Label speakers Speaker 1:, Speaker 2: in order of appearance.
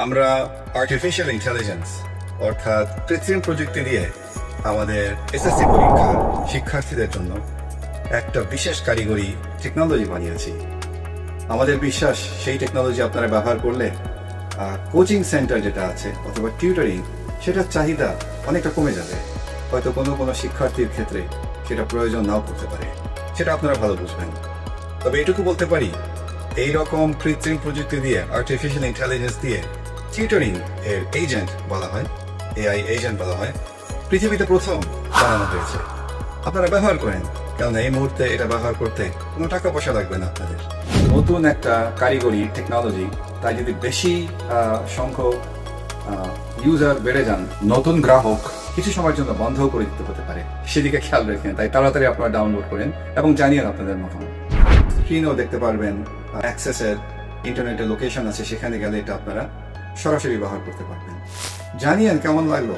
Speaker 1: আমরা artificial intelligence অর্থাৎ কৃত্রিম প্রযুক্তি দিয়ে আমাদের এসএসসি পরীক্ষার শিক্ষার্থীদের জন্য একটা বিশেষ কারিগরি টেকনোলজি বানিয়েছি। আমাদের বিশ্বাস সেই টেকনোলজি আপনারা ব্যবহার করলে কোচিং সেন্টার যেটা আছে অথবা টিউটরিং সেটার চাহিদা অনেকটা কমে যাবে। হয়তো কোনো শিক্ষার্থীর ক্ষেত্রে সেটা প্রয়োজন নাও পড়তে পারে, সেটা আপনারা ভালো বুঝবেন। তবে এটুকু বলতে পারি, এই রকম কৃত্রিম প্রযুক্তি দিয়ে আর্টিফিশিয়াল ইন্টেলিজেন্স দিয়ে টিউটরিং এর এজেন্ট বলা হয়, এআই এজেন্ট বলা হয়, পৃথিবীতে প্রথম বানানো হয়েছে। আপনারা ব্যবহার করেন, কারণ এই মুহূর্তে এটা ব্যবহার করতে কোনো টাকা পয়সা লাগবে না আপনাদের। নতুন একটা কারিগরি টেকনোলজি, তাই যদি বেশি সংখ্যক ইউজার বেড়ে যান, নতুন গ্রাহক কিছু সময়ের জন্য বন্ধ করে দিতে হতে পারে, সেদিকে খেয়াল রেখেন। তাই তাড়াতাড়ি আপনারা ডাউনলোড করেন এবং জানিয়েন আপনাদের মতামত। স্ক্রিনেও দেখতে পারবেন অ্যাক্সেসের ইন্টারনেটের লোকেশন আছে, সেখানে গেলে এটা আপনারা সরাসরি ব্যবহার করতে পারবেন। জানিয়েন কেমন লাগলো।